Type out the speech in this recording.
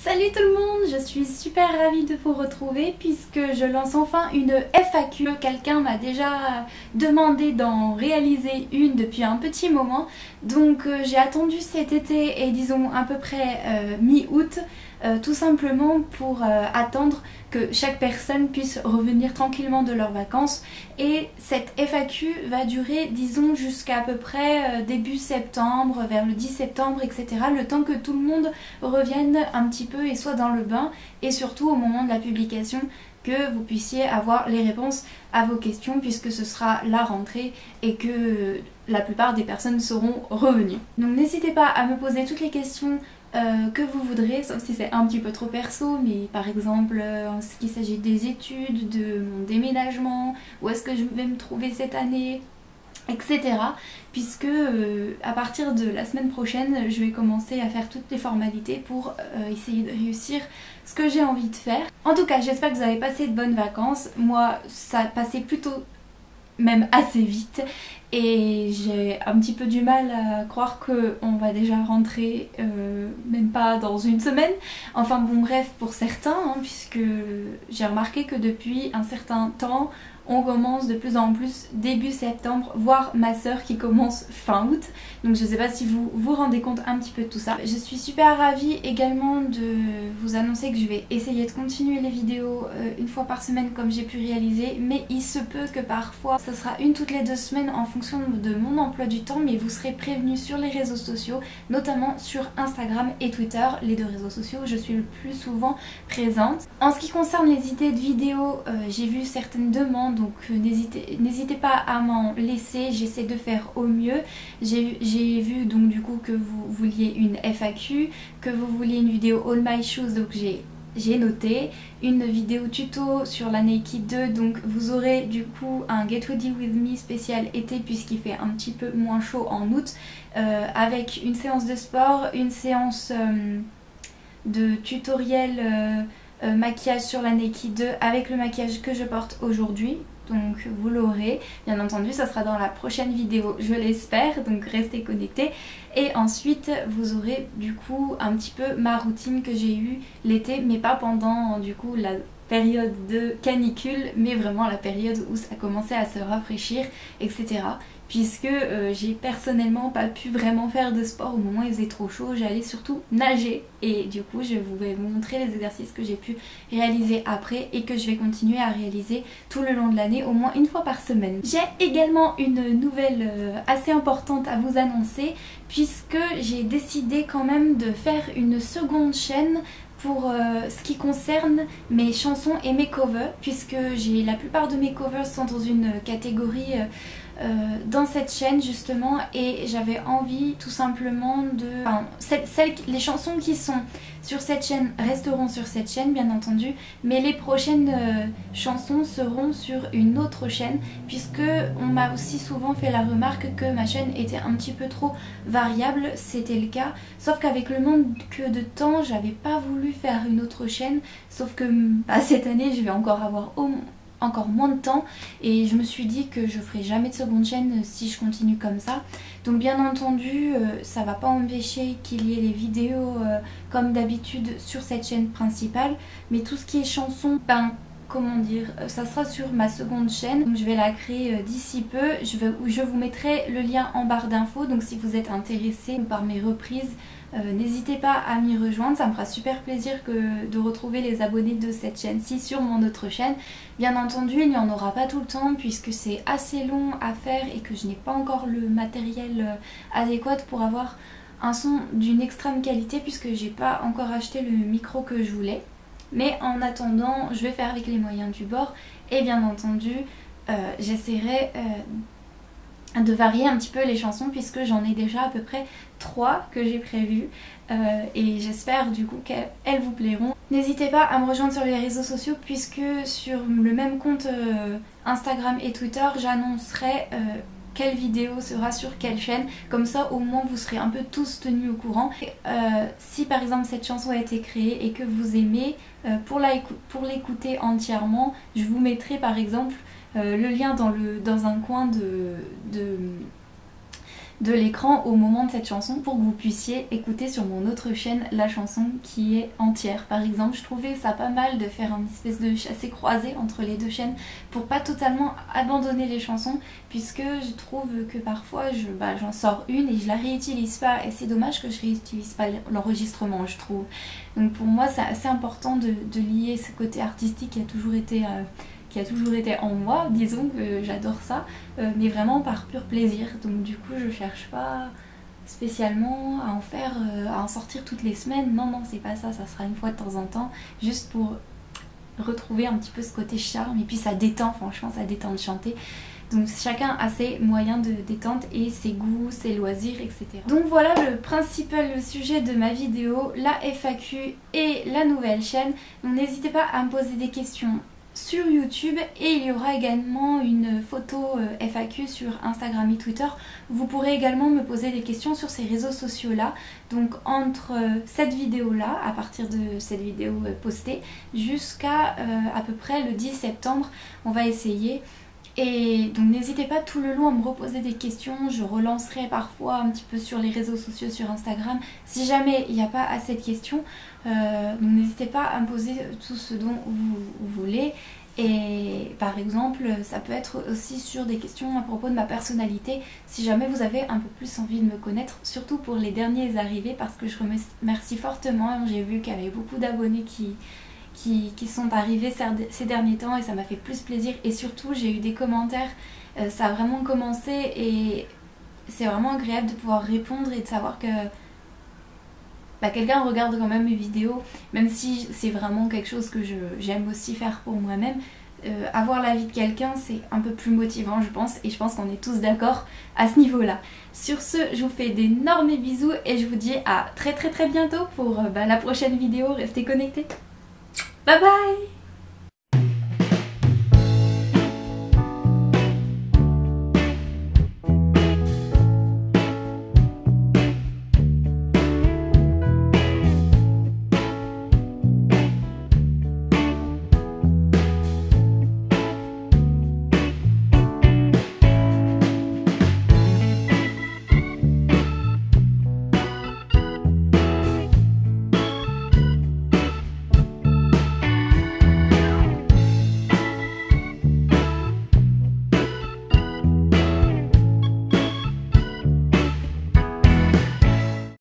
Salut tout le monde, je suis super ravie de vous retrouver puisque je lance enfin une FAQ. Quelqu'un m'a déjà demandé d'en réaliser une depuis un petit moment. Donc j'ai attendu cet été et disons à peu près mi-août tout simplement pour attendre que chaque personne puisse revenir tranquillement de leurs vacances. Et cette FAQ va durer disons jusqu'à peu près début septembre, vers le 10 septembre, etc. Le temps que tout le monde revienne un petit peu et soit dans le bain, et surtout au moment de la publication que vous puissiez avoir les réponses à vos questions puisque ce sera la rentrée et que la plupart des personnes seront revenues. Donc n'hésitez pas à me poser toutes les questions que vous voudrez, sauf si c'est un petit peu trop perso, mais par exemple en ce qui s'agit des études, de mon déménagement, où est-ce que je vais me trouver cette année, etc. Puisque à partir de la semaine prochaine, je vais commencer à faire toutes les formalités pour essayer de réussir ce que j'ai envie de faire. En tout cas, j'espère que vous avez passé de bonnes vacances. Moi, ça a passé plutôt même assez vite et j'ai un petit peu du mal à croire qu'on va déjà rentrer même pas dans une semaine. Enfin bon bref, pour certains, hein, puisque j'ai remarqué que depuis un certain temps on commence de plus en plus début septembre, voire ma soeur qui commence fin août. Donc je sais pas si vous vous rendez compte un petit peu de tout ça. Je suis super ravie également de vous annoncer que je vais essayer de continuer les vidéos une fois par semaine comme j'ai pu réaliser. Mais il se peut que parfois ça sera une toutes les 2 semaines en fonction de mon emploi du temps. Mais vous serez prévenus sur les réseaux sociaux, notamment sur Instagram et Twitter, les 2 réseaux sociaux où je suis le plus souvent présente. En ce qui concerne les idées de vidéos, j'ai vu certaines demandes. Donc n'hésitez pas à m'en laisser, j'essaie de faire au mieux. J'ai vu donc du coup que vous vouliez une FAQ, que vous vouliez une vidéo All My Shoes, donc j'ai noté. Une vidéo tuto sur la Nike 2, donc vous aurez du coup un Get Ready With Me spécial été puisqu'il fait un petit peu moins chaud en août, avec une séance de sport, une séance de tutoriel maquillage sur la Nike 2 avec le maquillage que je porte aujourd'hui. Donc vous l'aurez, bien entendu ça sera dans la prochaine vidéo, je l'espère, donc restez connectés. Et ensuite vous aurez du coup un petit peu ma routine que j'ai eue l'été, mais pas pendant du coup la période de canicule, mais vraiment la période où ça commençait à se rafraîchir, etc. Puisque j'ai personnellement pas pu vraiment faire de sport au moment où il faisait trop chaud, j'allais surtout nager et du coup je vais vous montrer les exercices que j'ai pu réaliser après et que je vais continuer à réaliser tout le long de l'année, au moins une fois par semaine. J'ai également une nouvelle assez importante à vous annoncer puisque j'ai décidé quand même de faire une seconde chaîne pour ce qui concerne mes chansons et mes covers, puisque la plupart de mes covers sont dans une catégorie dans cette chaîne justement, et j'avais envie tout simplement de... Enfin, les chansons qui sont sur cette chaîne resteront sur cette chaîne bien entendu, mais les prochaines chansons seront sur une autre chaîne, puisque on m'a aussi souvent fait la remarque que ma chaîne était un petit peu trop variable. C'était le cas, sauf qu'avec le manque de temps j'avais pas voulu faire une autre chaîne, sauf que cette année je vais encore avoir encore moins de temps et je me suis dit que je ferai jamais de seconde chaîne si je continue comme ça. Donc bien entendu ça va pas empêcher qu'il y ait les vidéos comme d'habitude sur cette chaîne principale, mais tout ce qui est chansons, comment dire, ça sera sur ma seconde chaîne. Donc je vais la créer d'ici peu, je vous mettrai le lien en barre d'infos, donc si vous êtes intéressé par mes reprises, n'hésitez pas à m'y rejoindre, ça me fera super plaisir de retrouver les abonnés de cette chaîne-ci sur mon autre chaîne. Bien entendu il n'y en aura pas tout le temps puisque c'est assez long à faire et que je n'ai pas encore le matériel adéquat pour avoir un son d'une extrême qualité, puisque j'ai pas encore acheté le micro que je voulais. Mais en attendant je vais faire avec les moyens du bord et bien entendu j'essaierai de varier un petit peu les chansons puisque j'en ai déjà à peu près 3 que j'ai prévues et j'espère du coup qu'elles vous plairont. N'hésitez pas à me rejoindre sur les réseaux sociaux puisque sur le même compte Instagram et Twitter j'annoncerai quelle vidéo sera sur quelle chaîne, comme ça au moins vous serez un peu tous tenus au courant. Si par exemple cette chanson a été créée et que vous aimez, pour l'écouter entièrement, je vous mettrai par exemple le lien dans un coin de l'écran au moment de cette chanson pour que vous puissiez écouter sur mon autre chaîne la chanson qui est entière. Par exemple, je trouvais ça pas mal de faire une espèce de chassé-croisé entre les deux chaînes pour pas totalement abandonner les chansons, puisque je trouve que parfois j'en sors une et je la réutilise pas, et c'est dommage que je réutilise pas l'enregistrement, je trouve. Donc pour moi c'est assez important de lier ce côté artistique qui a toujours été en moi, disons que j'adore ça, mais vraiment par pur plaisir. Donc du coup je cherche pas spécialement à en sortir toutes les semaines. Non, c'est pas ça, ça sera une fois de temps en temps, juste pour retrouver un petit peu ce côté charme, et puis ça détend, franchement ça détend de chanter. Donc chacun a ses moyens de détente et ses goûts, ses loisirs, etc. Donc voilà le principal sujet de ma vidéo, la FAQ et la nouvelle chaîne. Donc n'hésitez pas à me poser des questions sur YouTube, et il y aura également une photo FAQ sur Instagram et Twitter. Vous pourrez également me poser des questions sur ces réseaux sociaux là. Donc entre cette vidéo là, à partir de cette vidéo postée, jusqu'à à peu près le 10 septembre, on va essayer. Et donc n'hésitez pas tout le long à me reposer des questions, je relancerai parfois un petit peu sur les réseaux sociaux, sur Instagram, si jamais il n'y a pas assez de questions. Donc n'hésitez pas à me poser tout ce dont vous voulez. Et par exemple, ça peut être aussi sur des questions à propos de ma personnalité, si jamais vous avez un peu plus envie de me connaître, surtout pour les derniers arrivés, parce que je remercie fortement. J'ai vu qu'il y avait beaucoup d'abonnés qui sont arrivés ces derniers temps, et ça m'a fait plus plaisir. Et surtout j'ai eu des commentaires, ça a vraiment commencé, et c'est vraiment agréable de pouvoir répondre et de savoir que quelqu'un regarde quand même mes vidéos, même si c'est vraiment quelque chose que j'aime aussi faire pour moi-même. Avoir l'avis de quelqu'un, c'est un peu plus motivant, je pense, et je pense qu'on est tous d'accord à ce niveau-là. Sur ce, je vous fais d'énormes bisous et je vous dis à très bientôt pour la prochaine vidéo. Restez connectés. Bye bye!